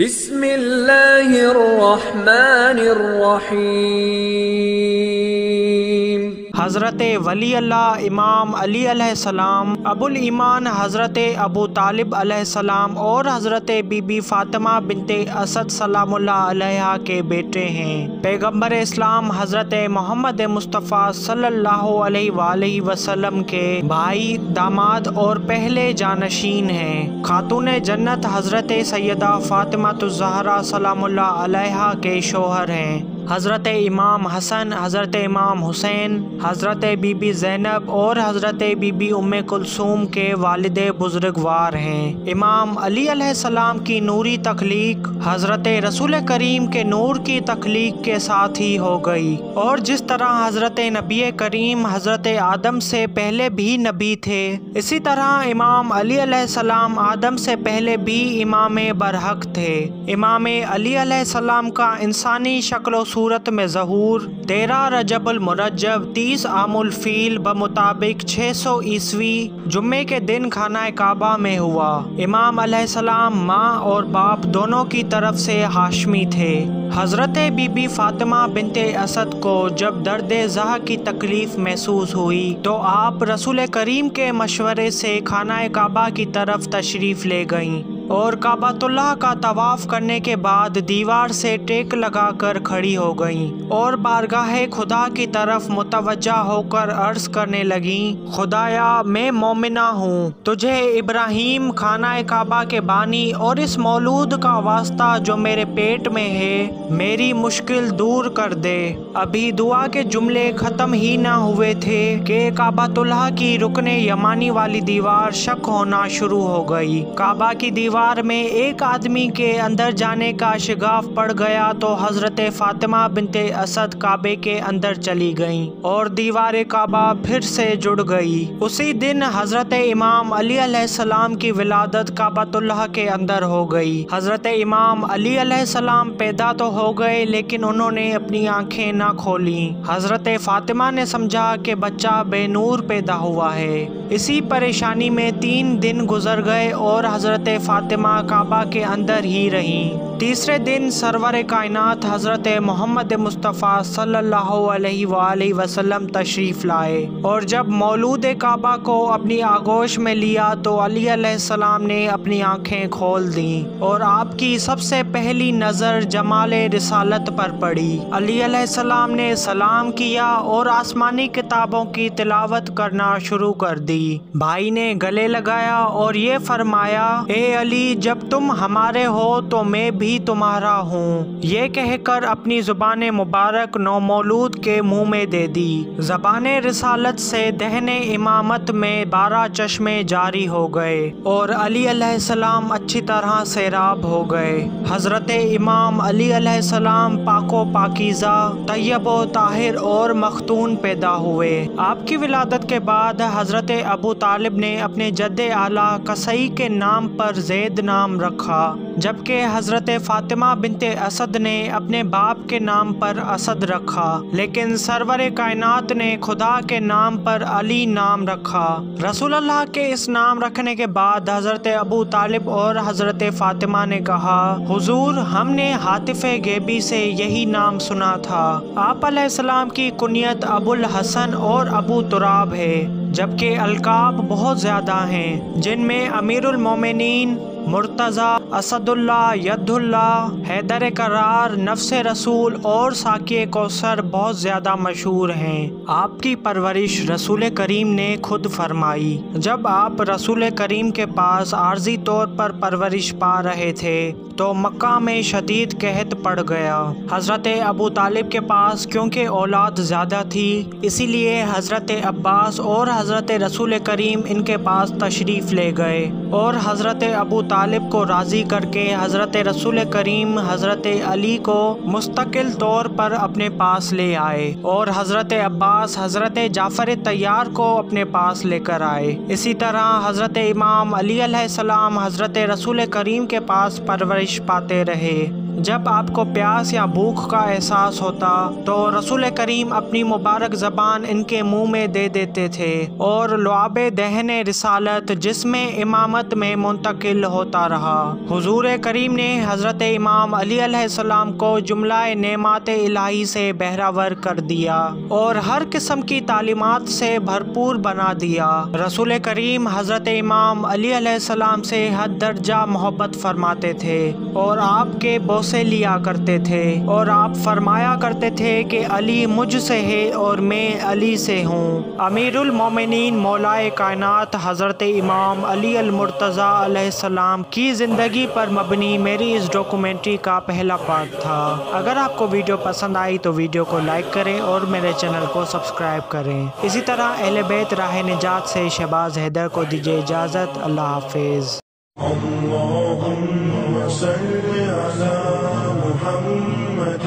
بسم اللہ الرحمن الرحیم۔ حضرت ولی اللہ امام علی علیہ السلام، ابو الایمان حضرت ابو طالب علیہ السلام اور حضرت بی بی فاطمہ بنت اسد سلام اللہ علیہا کے بیٹے ہیں۔ پیغمبر اسلام حضرت محمد مصطفیٰ صلی اللہ علیہ وآلہ وسلم کے بھائی، داماد اور پہلے جانشین ہیں۔ خاتون جنت حضرت سیدہ فاطمہ الزہرا سلام اللہ علیہا کے شوہر ہیں۔ حضرت امام حسن، حضرت امام حسین، حضرت بی بی زینب اور حضرت بی بی ام کلثوم کے والد بزرگوار ہیں۔ امام علی علیہ السلام کی نوری تخلیق حضرت رسول کریم کے نور کی تخلیق کے ساتھ ہی ہو گئی، اور جس طرح حضرت نبی کریم حضرت آدم سے پہلے بھی نبی تھے، اسی طرح امام علی علیہ السلام آدم سے پہلے بھی امام برحق تھے۔ امام علی علیہ السلام کا انسانی شکل و صورت میں ظہور 13 رجب المرجب 30 عام الفیل بمطابق 600 عیسوی جمعے کے دن خانہ کعبہ میں ہوا۔ امام علیہ السلام ماں اور باپ دونوں کی طرف سے ہاشمی تھے۔ حضرت بی بی فاطمہ بنت اسد کو جب درد زہ کی تکلیف محسوس ہوئی تو آپ رسول کریم کے مشورے سے خانہ کعبہ کی طرف تشریف لے گئیں، اور کعبۃ اللہ کا طواف کرنے کے بعد دیوار سے ٹیک لگا کر کھڑی ہو گئیں اور بارگاہ خدا کی طرف متوجہ ہو کر عرض کرنے لگیں: خدایا، میں مومنہ ہوں، تجھے ابراہیم خانہ کعبہ کے بانی اور اس مولود کا واسطہ جو میرے پیٹ میں ہے، میری مشکل دور کر دے۔ ابھی دعا کے جملے ختم ہی نہ ہوئے تھے کہ کعبۃ اللہ کی رکن یمانی والی دیوار شک ہونا شروع ہو گئی۔ کعبہ کی دیوار میں ایک آدمی کے اندر جانے کا شگاف پڑ گیا تو حضرت فاطمہ بنت اسد کعبے کے اندر چلی گئیں اور دیوار کعبہ پھر سے جڑ گئی۔ اسی دن حضرت امام علی علیہ السلام کی ولادت کعبۃ اللہ کے اندر ہو گئی۔ حضرت امام علی علیہ السلام پیدا تو ہو گئے لیکن انہوں نے اپنی آنکھیں نہ کھولیں۔ حضرت فاطمہ نے سمجھا کہ بچہ بے نور پیدا ہوا ہے۔ اسی پریشانی میں 3 دن گزر گئے اور حضرت فاطمہ کعبہ کے اندر ہی رہیں۔ تیسرے دن سرور کائنات حضرت محمد مصطفیٰ صلی اللہ علیہ وآلہ وسلم تشریف لائے، اور جب مولود کعبہ کو اپنی آغوش میں لیا تو علی علیہ السلام نے اپنی آنکھیں کھول دیں اور آپ کی سب سے پہلی نظر جمال رسالت پر پڑی۔ علی علیہ السلام نے سلام کیا اور آسمانی کتابوں کی تلاوت کرنا شروع کر دی۔ بھائی نے گلے لگایا اور یہ فرمایا: اے علی، جب تم ہمارے ہو تو میں بھی تمہارا ہوں، یہ کہہ کر اپنی زبان مبارک نومولود کے منہ میں دے دی۔ زبان رسالت سے دہن امامت میں 12 چشمے جاری ہو گئے اور علی علیہ السلام اچھی طرح سیراب ہو گئے۔ حضرت امام علی علیہ السلام پاک و پاکیزہ، طیب و طاہر اور مختون پیدا ہوئے۔ آپ کی ولادت کے بعد حضرت ابو طالب نے اپنے جد اعلیٰ قصی کے نام پر زید نام رکھا، جبکہ حضرت فاطمہ بنت اسد نے اپنے باپ کے نام پر اسد رکھا، لیکن سرور کائنات نے خدا کے نام پر علی نام رکھا۔ رسول اللہ کے اس نام رکھنے کے بعد حضرت ابو طالب اور حضرت فاطمہ نے کہا: حضور، ہم نے ہاتف غیبی سے یہی نام سنا تھا۔ آپ علیہ السلام کی کنیت ابو الحسن اور ابو تراب ہے، جبکہ القاب بہت زیادہ ہیں، جن میں امیر المومنین، مرتضیٰ، اسد اللہ، ید اللہ، حیدر کرار، نفس رسول اور ساقی کوثر بہت زیادہ مشہور ہیں۔ آپ کی پرورش رسول کریم نے خود فرمائی۔ جب آپ رسول کریم کے پاس عارضی طور پر پرورش پا رہے تھے تو مکہ میں شدید قحط پڑ گیا۔ حضرت ابو طالب کے پاس کیونکہ اولاد زیادہ تھی، اسی لیے حضرت عباس اور حضرت رسول کریم ان کے پاس تشریف لے گئے اور حضرت ابو طالب کو راضی کر کے حضرت رسول کریم حضرت علی کو مستقل طور پر اپنے پاس لے آئے، اور حضرت عباس حضرت جعفر طیار کو اپنے پاس لے کر آئے۔ اسی طرح حضرت امام علی علیہ السلام حضرت رسول کریم کے پاس پرورش پاتے رہے۔ جب آپ کو پیاس یا بھوک کا احساس ہوتا تو رسول کریم اپنی مبارک زبان ان کے منہ میں دے دیتے تھے اور لعاب دہن رسالت جسم امامت میں منتقل ہوتا رہا۔ حضور کریم نے حضرت امام علی علیہ السلام کو جملہ نعمات الہی سے بہرہور کر دیا اور ہر قسم کی تعلیمات سے بھرپور بنا دیا۔ رسول کریم حضرت امام علی علیہ السلام سے حد درجہ محبت فرماتے تھے اور آپ کے بوسے لیا کرتے تھے اور آپ فرمایا کرتے تھے کہ علی مجھ سے ہے اور میں علی سے ہوں۔ امیر المومنین مولائے کائنات حضرت امام علی المرتضیٰ علیہ السلام کی زندگی پر مبنی میری اس ڈاکومنٹری کا پہلا پارٹ تھا۔ اگر آپ کو ویڈیو پسند آئی تو ویڈیو کو لائک کریں اور میرے چینل کو سبسکرائب کریں۔ اسی طرح اہل بیت راہ نجات سے شہباز حیدر کو دیجیے اجازت۔ اللہ حافظ۔ اللهم صل على محمد